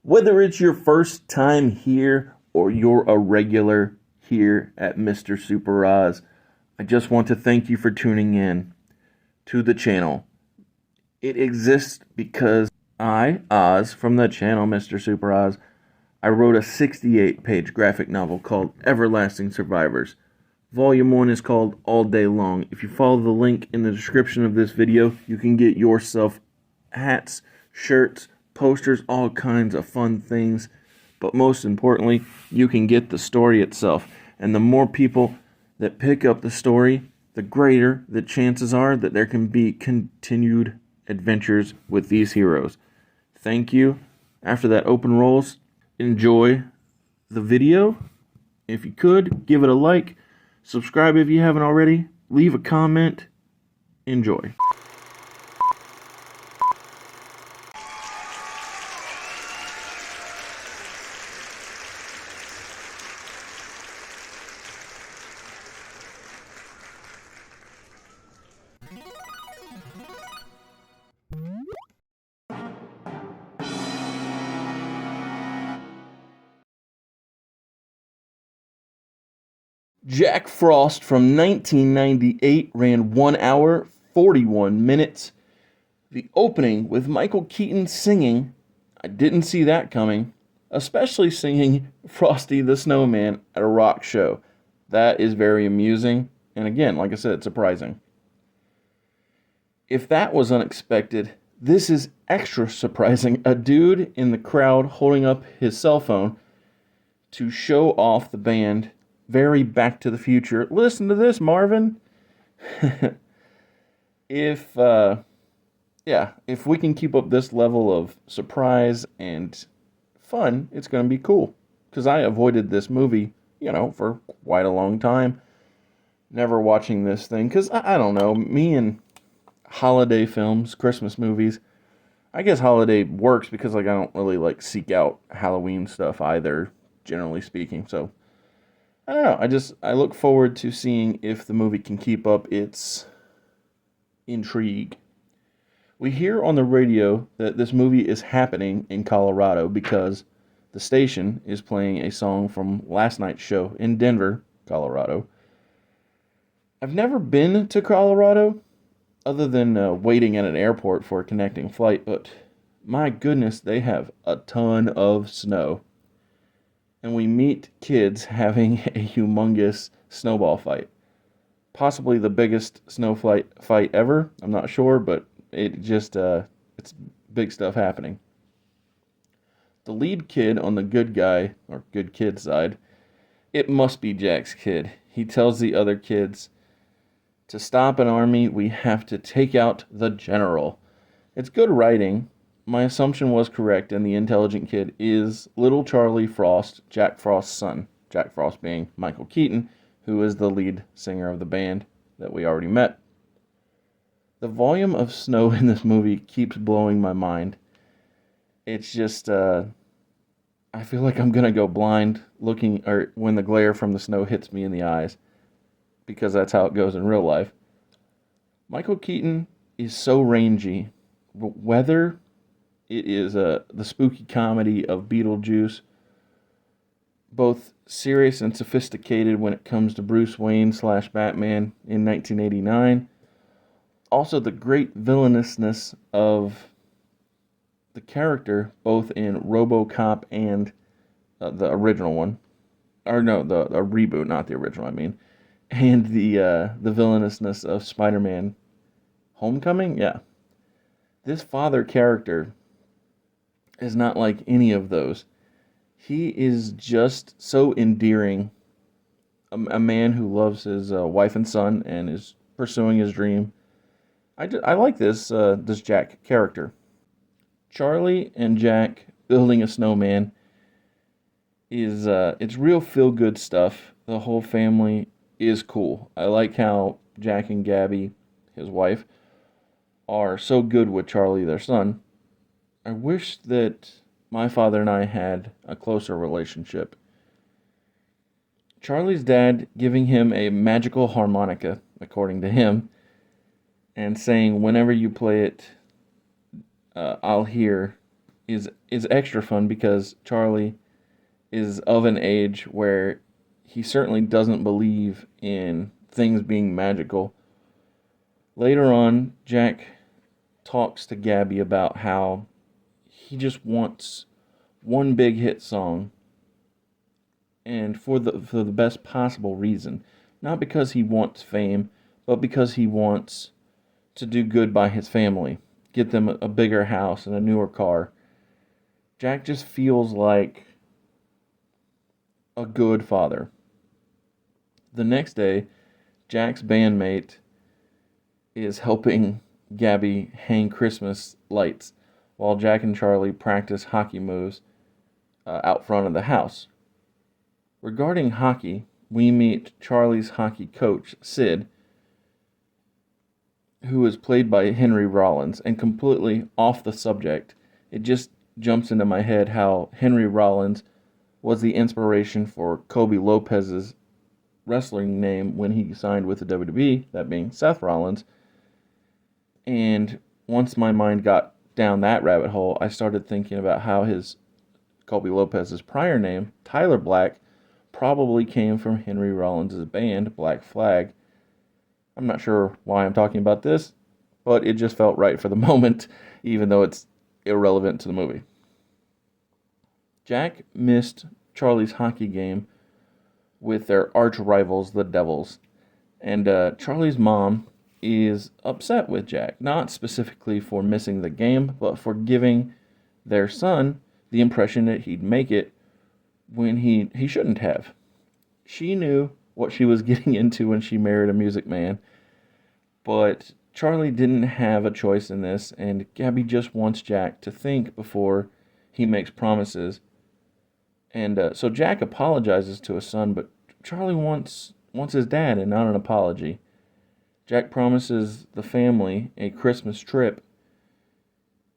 Whether it's your first time here or you're a regular here at Mr. Super Oz, I just want to thank you for tuning in to the channel. It exists because I, Oz, from the channel Mr. Super Oz, I wrote a 68-page graphic novel called Everlasting Survivors. Volume 1 is called All Day Long. If you follow the link in the description of this video, you can get yourself hats, shirts, posters, all kinds of fun things. But most importantly, you can get the story itself. And the more people that pick up the story, the greater the chances are that there can be continued adventures with these heroes. Thank you. After that open rolls, enjoy the video. If you could, give it a like. Subscribe if you haven't already. Leave a comment. Enjoy. Jack Frost from 1998 ran 1 hour, 41 minutes. The opening with Michael Keaton singing, I didn't see that coming, especially singing Frosty the Snowman at a rock show. That is very amusing, and again, like I said, surprising. If that was unexpected, this is extra surprising. A dude in the crowd holding up his cell phone to show off the band. Very Back to the Future. Listen to this, Marvin. If we can keep up this level of surprise and fun, it's going to be cool. Because I avoided this movie, for quite a long time. Never watching this thing. Because, I don't know, me and holiday films, Christmas movies, I guess holiday works because, I don't really, seek out Halloween stuff either, generally speaking, so I don't know. I look forward to seeing if the movie can keep up its intrigue. We hear on the radio that this movie is happening in Colorado because the station is playing a song from last night's show in Denver, Colorado. I've never been to Colorado other than waiting at an airport for a connecting flight, but my goodness, they have a ton of snow. And we meet kids having a humongous snowball fight. Possibly the biggest fight ever. I'm not sure, but it's big stuff happening. The lead kid on the good guy, or good kid side, it must be Jack's kid. He tells the other kids, to stop an army, we have to take out the general. It's good writing. My assumption was correct, and the intelligent kid is little Charlie Frost, Jack Frost's son. Jack Frost being Michael Keaton, who is the lead singer of the band that we already met. The volume of snow in this movie keeps blowing my mind. It's just, I feel like I'm going to go blind when the glare from the snow hits me in the eyes, because that's how it goes in real life. Michael Keaton is so rangy. Whether it is the spooky comedy of Beetlejuice, both serious and sophisticated when it comes to Bruce Wayne / Batman in 1989. Also the great villainousness of the character, both in RoboCop and the original one. Or no, the reboot, not the original, I mean. And the villainousness of Spider-Man Homecoming? Yeah. This father character is not like any of those. He is just so endearing. A man who loves his wife and son and is pursuing his dream. I like this Jack character. Charlie and Jack building a snowman is it's real feel good stuff. The whole family is cool. I like how Jack and Gabby, his wife, are so good with Charlie, their son. I wish that my father and I had a closer relationship. Charlie's dad giving him a magical harmonica, according to him, and saying, whenever you play it, I'll hear is extra fun because Charlie is of an age where he certainly doesn't believe in things being magical. Later on, Jack talks to Gabby about how he just wants one big hit song, and for the best possible reason. Not because he wants fame, but because he wants to do good by his family, get them a bigger house and a newer car. Jack just feels like a good father. The next day, Jack's bandmate is helping Gabby hang Christmas lights while Jack and Charlie practice hockey moves out front of the house. Regarding hockey, we meet Charlie's hockey coach, Sid, who is played by Henry Rollins, and completely off the subject. It just jumps into my head how Henry Rollins was the inspiration for Kobe Lopez's wrestling name when he signed with the WWE, that being Seth Rollins. And once my mind got down that rabbit hole, I started thinking about how his Kobe Lopez's prior name, Tyler Black, probably came from Henry Rollins' band, Black Flag. I'm not sure why I'm talking about this, but it just felt right for the moment, even though it's irrelevant to the movie. Jack missed Charlie's hockey game with their arch rivals, the Devils, and Charlie's mom is upset with Jack, not specifically for missing the game, but for giving their son the impression that he'd make it when he shouldn't have. She knew what she was getting into when she married a music man, but Charlie didn't have a choice in this, and Gabby just wants Jack to think before he makes promises. And so Jack apologizes to his son, but Charlie wants his dad and not an apology. Jack promises the family a Christmas trip,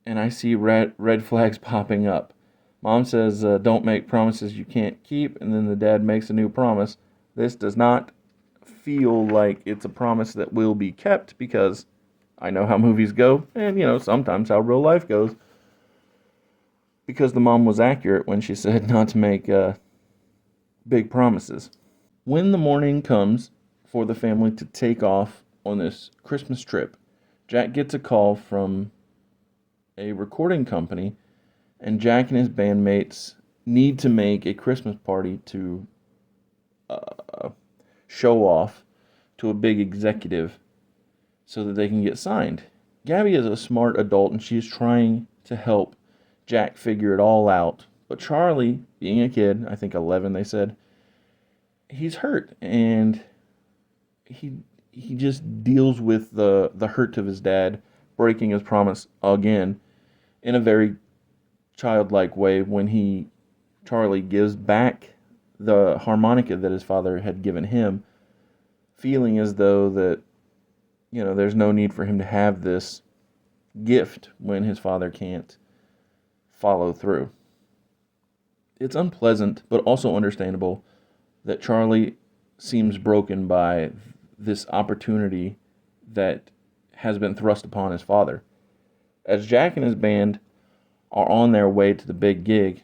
and I see red flags popping up. Mom says, don't make promises you can't keep, and then the dad makes a new promise. This does not feel like it's a promise that will be kept, because I know how movies go, and, sometimes how real life goes. Because the mom was accurate when she said not to make big promises. When the morning comes for the family to take off on this Christmas trip, Jack gets a call from a recording company, and Jack and his bandmates need to make a Christmas party to show off to a big executive so that they can get signed. Gabby is a smart adult, and she's trying to help Jack figure it all out. But Charlie, being a kid, I think 11 they said, he's hurt, and he just deals with the hurt of his dad breaking his promise again in a very childlike way when Charlie gives back the harmonica that his father had given him, feeling as though that there's no need for him to have this gift when his father can't follow through. It's unpleasant, but also understandable that Charlie seems broken by this opportunity that has been thrust upon his father. As Jack and his band are on their way to the big gig,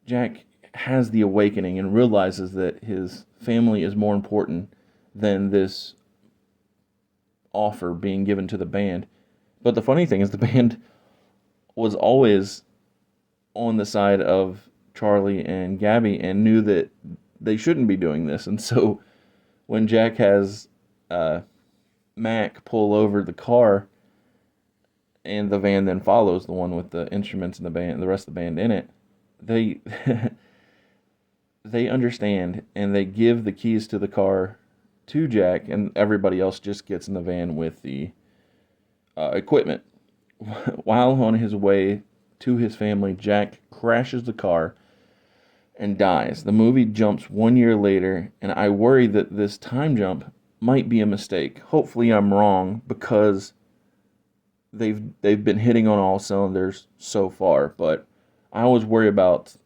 Jack has the awakening and realizes that his family is more important than this offer being given to the band. But the funny thing is the band was always on the side of Charlie and Gabby and knew that they shouldn't be doing this. And so when Jack has Mac pull over the car and the van then follows, the one with the instruments and the rest of the band in it, they they understand and they give the keys to the car to Jack, and everybody else just gets in the van with the equipment. While on his way to his family, Jack crashes the car and dies. The movie jumps 1 year later, and I worry that this time jump might be a mistake. Hopefully I'm wrong, because they've been hitting on all cylinders so far, but I always worry about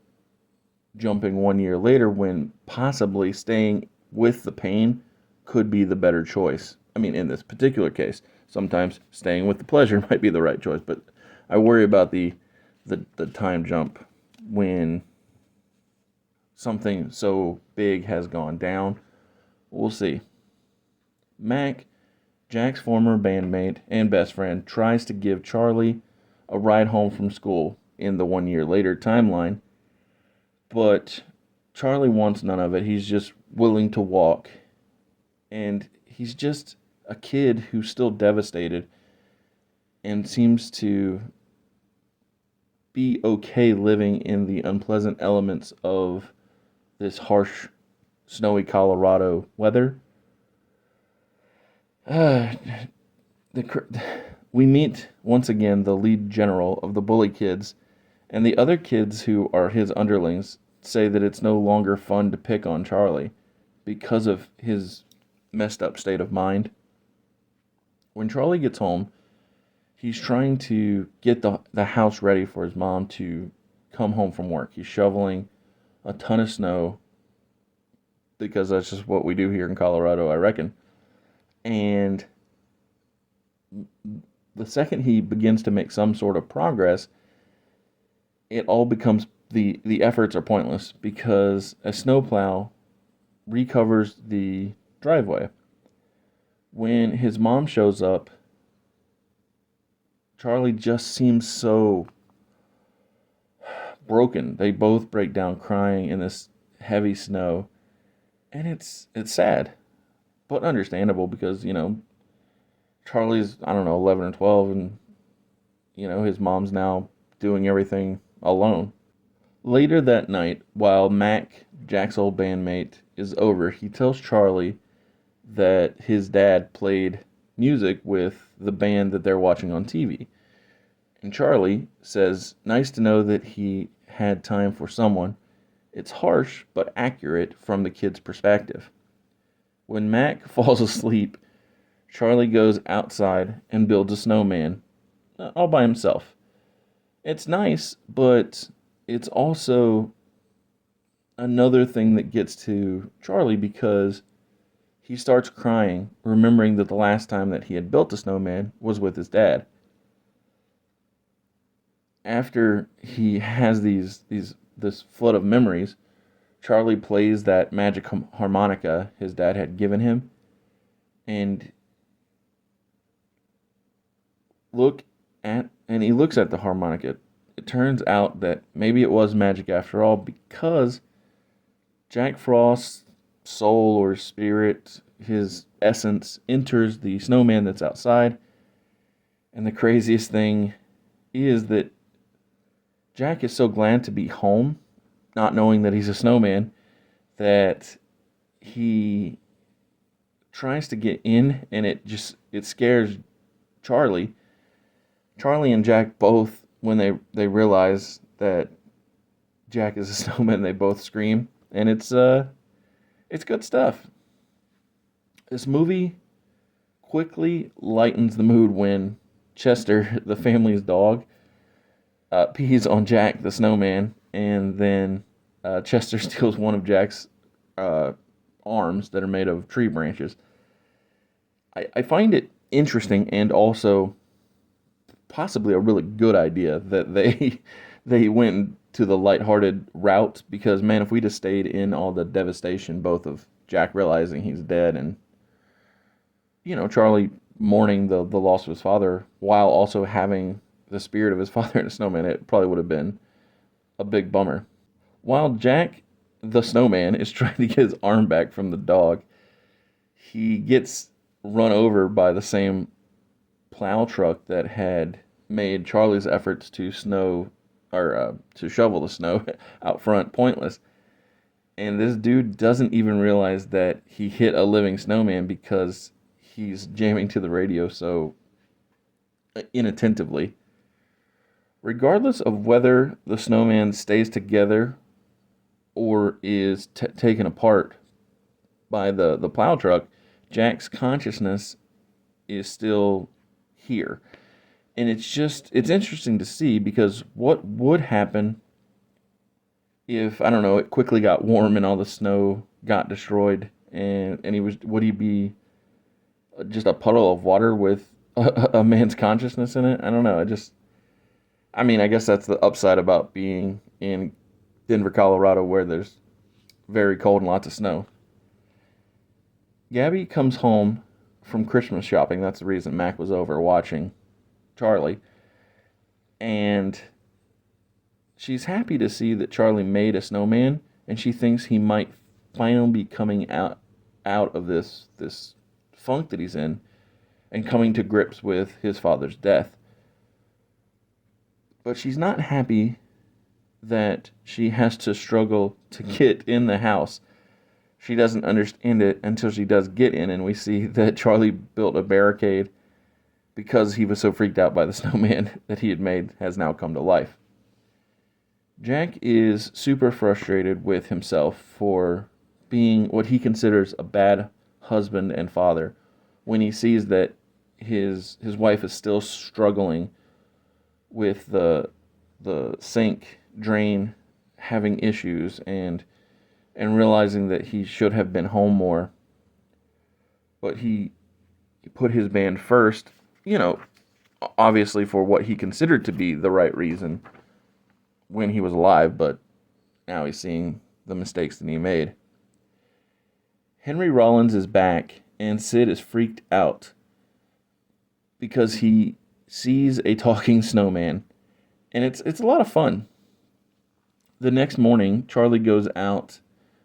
jumping 1 year later when possibly staying with the pain could be the better choice. I mean, in this particular case, sometimes staying with the pleasure might be the right choice, but I worry about the the time jump when something so big has gone down. We'll see. Mac, Jack's former bandmate and best friend, tries to give Charlie a ride home from school in the 1 year later timeline, but Charlie wants none of it. He's just willing to walk, and he's just a kid who's still devastated and seems to be okay living in the unpleasant elements of this harsh, snowy Colorado weather. Uh, we meet once again the lead general of the bully kids, and the other kids who are his underlings say that it's no longer fun to pick on Charlie because of his messed up state of mind. When Charlie gets home, he's trying to get the house ready for his mom to come home from work. He's shoveling a ton of snow because that's just what we do here in Colorado, I reckon. And the second he begins to make some sort of progress, it all becomes the efforts are pointless because a snowplow recovers the driveway. When his mom shows up, Charlie just seems so broken. They both break down crying in this heavy snow, and it's sad, but understandable because Charlie's, I don't know, 11 or 12, and his mom's now doing everything alone. Later that night, while Mac, Jack's old bandmate, is over, he tells Charlie that his dad played music with the band that they're watching on TV. And Charlie says, nice to know that he had time for someone. It's harsh, but accurate from the kid's perspective. When Mac falls asleep, Charlie goes outside and builds a snowman, all by himself. It's nice, but it's also another thing that gets to Charlie because he starts crying, remembering that the last time that he had built a snowman was with his dad. After he has this flood of memories, Charlie plays that magic harmonica his dad had given him, and he looks at the harmonica. It turns out that maybe it was magic after all because Jack Frost's soul or spirit, his essence, enters the snowman that's outside. And the craziest thing is that Jack is so glad to be home, not knowing that he's a snowman, that he tries to get in, and it scares Charlie. Charlie and Jack both, when they realize that Jack is a snowman, they both scream, and it's good stuff. This movie quickly lightens the mood when Chester, the family's dog, pees on Jack, the snowman, and then Chester steals one of Jack's arms that are made of tree branches. I find it interesting and also possibly a really good idea that they went to the lighthearted route because, man, if we'd have stayed in all the devastation, both of Jack realizing he's dead and, Charlie mourning the loss of his father while also having the spirit of his father in a snowman, it probably would have been a big bummer. While Jack, the snowman, is trying to get his arm back from the dog, he gets run over by the same plow truck that had made Charlie's efforts to to shovel the snow out front pointless. And this dude doesn't even realize that he hit a living snowman because he's jamming to the radio so inattentively. Regardless of whether the snowman stays together or is taken apart by the plow truck, Jack's consciousness is still here. And it's interesting to see because what would happen if, I don't know, it quickly got warm and all the snow got destroyed and would he be just a puddle of water with a man's consciousness in it? I don't know. I mean, I guess that's the upside about being in Denver, Colorado, where there's very cold and lots of snow. Gabby comes home from Christmas shopping. That's the reason Mac was over watching Charlie. And she's happy to see that Charlie made a snowman, and she thinks he might finally be coming out of this funk that he's in and coming to grips with his father's death. But she's not happy that she has to struggle to get in the house. She doesn't understand it until she does get in, and we see that Charlie built a barricade because he was so freaked out by the snowman that he had made has now come to life. Jack is super frustrated with himself for being what he considers a bad husband and father when he sees that his wife is still struggling with the sink drain having issues and realizing that he should have been home more. But he put his band first, you know, obviously for what he considered to be the right reason when he was alive, but now he's seeing the mistakes that he made. Henry Rollins is back, and Sid is freaked out because he sees a talking snowman, and it's a lot of fun. The next morning, Charlie goes out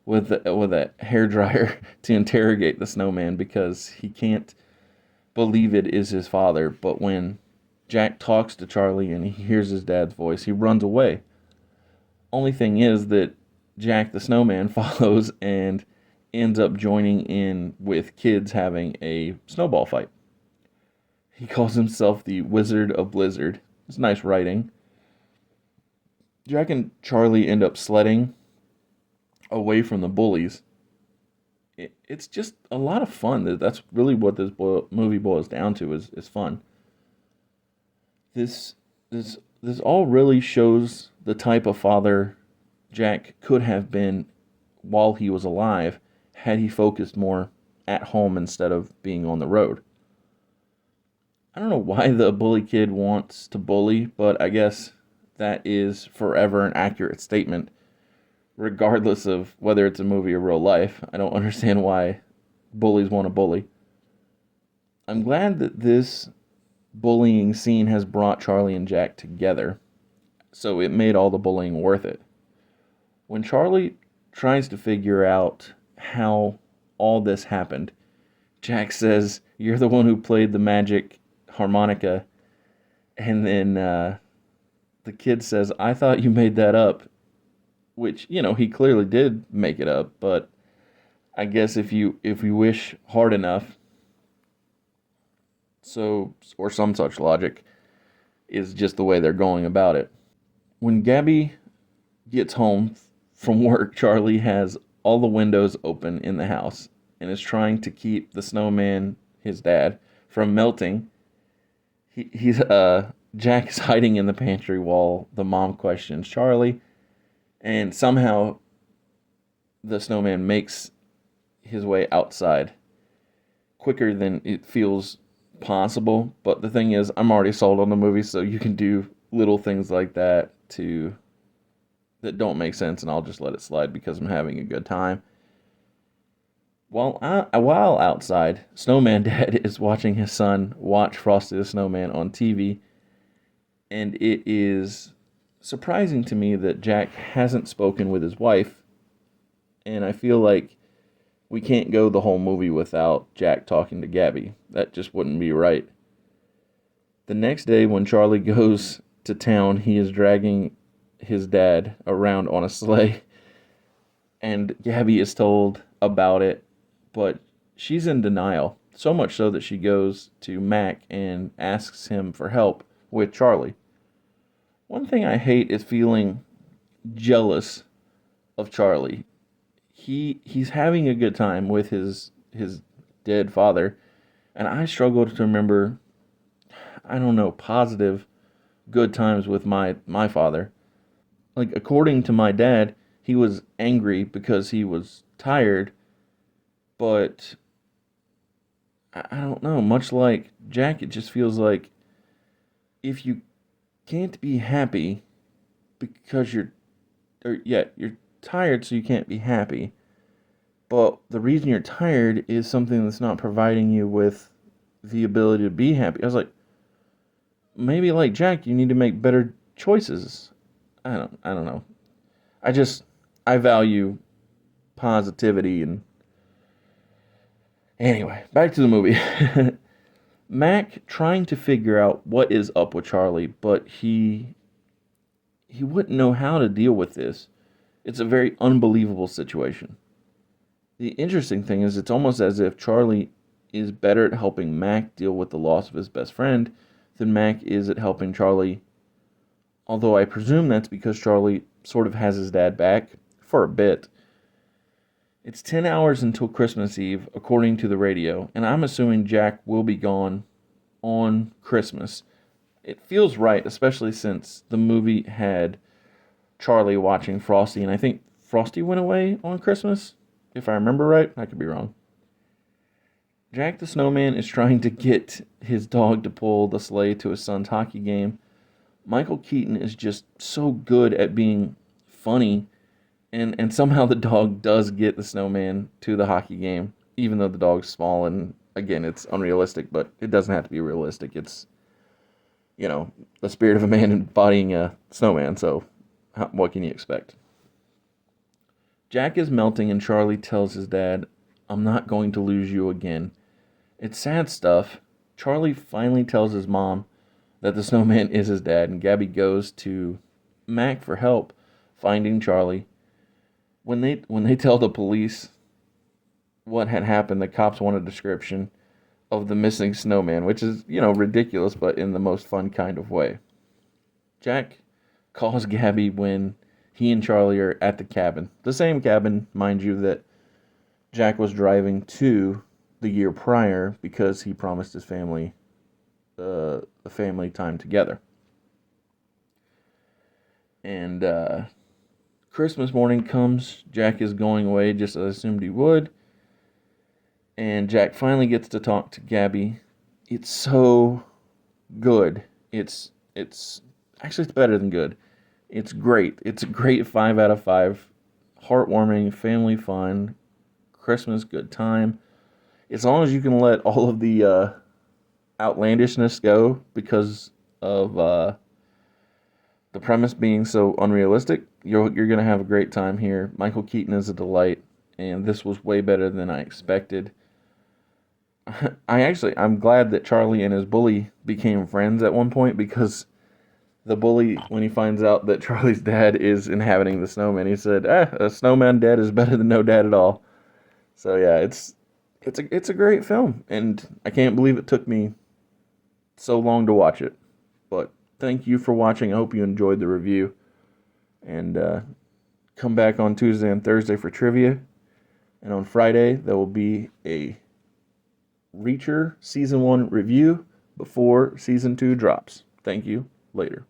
with a hair dryer to interrogate the snowman because he can't believe it is his father. But when Jack talks to Charlie and he hears his dad's voice, he runs away. Only thing is that Jack the snowman follows and ends up joining in with kids having a snowball fight. He calls himself the Wizard of Blizzard. It's nice writing. Jack and Charlie end up sledding away from the bullies. It's just a lot of fun. That's really what this movie boils down to is fun. This this all really shows the type of father Jack could have been while he was alive had he focused more at home instead of being on the road. I don't know why the bully kid wants to bully, but I guess that is forever an accurate statement, regardless of whether it's a movie or real life. I don't understand why bullies want to bully. I'm glad that this bullying scene has brought Charlie and Jack together, so it made all the bullying worth it. When Charlie tries to figure out how all this happened, Jack says, "You're the one who played the magic harmonica." And then the kid says, "I thought you made that up." Which, he clearly did make it up, but I guess if you wish hard enough, so or some such logic is just the way they're going about it. When Gabby gets home from work, Charlie has all the windows open in the house and is trying to keep the snowman, his dad, from melting. He's Jack is hiding in the pantry while the mom questions Charlie, and somehow the snowman makes his way outside quicker than it feels possible. But the thing is, I'm already sold on the movie, so you can do little things like that don't make sense, and I'll just let it slide because I'm having a good time. While outside, Snowman Dad is watching his son watch Frosty the Snowman on TV, and it is surprising to me that Jack hasn't spoken with his wife, and I feel like we can't go the whole movie without Jack talking to Gabby. That just wouldn't be right. The next day, when Charlie goes to town, he is dragging his dad around on a sleigh, and Gabby is told about it, but she's in denial, so much so that she goes to Mac and asks him for help with Charlie. One thing I hate is feeling jealous of Charlie. He's having a good time with his dead father, and I struggle to remember, I don't know, positive good times with my father. Like, according to my dad, he was angry because he was tired, but I don't know, much like Jack, it just feels like if you can't be happy because you're tired, so you can't be happy. But the reason you're tired is something that's not providing you with the ability to be happy. I was like, maybe like Jack, you need to make better choices. I don't know. I just I value positivity and anyway, back to the movie. Mac trying to figure out what is up with Charlie, but he wouldn't know how to deal with this. It's a very unbelievable situation. The interesting thing is it's almost as if Charlie is better at helping Mac deal with the loss of his best friend than Mac is at helping Charlie. Although I presume that's because Charlie sort of has his dad back for a bit. It's 10 hours until Christmas Eve, according to the radio, and I'm assuming Jack will be gone on Christmas. It feels right, especially since the movie had Charlie watching Frosty, and I think Frosty went away on Christmas, if I remember right. I could be wrong. Jack the Snowman is trying to get his dog to pull the sleigh to his son's hockey game. Michael Keaton is just so good at being funny, and somehow the dog does get the snowman to the hockey game, even though the dog's small, and again, it's unrealistic, but it doesn't have to be realistic. It's, the spirit of a man embodying a snowman, so what can you expect? Jack is melting, and Charlie tells his dad, I'm not going to lose you again. It's sad stuff. Charlie finally tells his mom that the snowman is his dad, and Gabby goes to Mac for help finding Charlie. When they tell the police what had happened, the cops want a description of the missing snowman, which is, ridiculous, but in the most fun kind of way. Jack calls Gabby when he and Charlie are at the cabin. The same cabin, mind you, that Jack was driving to the year prior because he promised his family the family time together. And Christmas morning comes. Jack is going away just as I assumed he would. And Jack finally gets to talk to Gabby. It's so good. It's actually it's better than good. It's great. It's a great 5 out of 5. Heartwarming, family fun, Christmas good time. As long as you can let all of the outlandishness go because of the premise being so unrealistic, you're gonna have a great time here. Michael Keaton is a delight, and this was way better than I expected. I'm glad that Charlie and his bully became friends at one point, because the bully, when he finds out that Charlie's dad is inhabiting the snowman, he said, a snowman dad is better than no dad at all. So yeah, it's a great film, and I can't believe it took me so long to watch it. But thank you for watching. I hope you enjoyed the review, and come back on Tuesday and Thursday for trivia, and on Friday there will be a Reacher Season 1 review before Season 2 drops. Thank you. Later.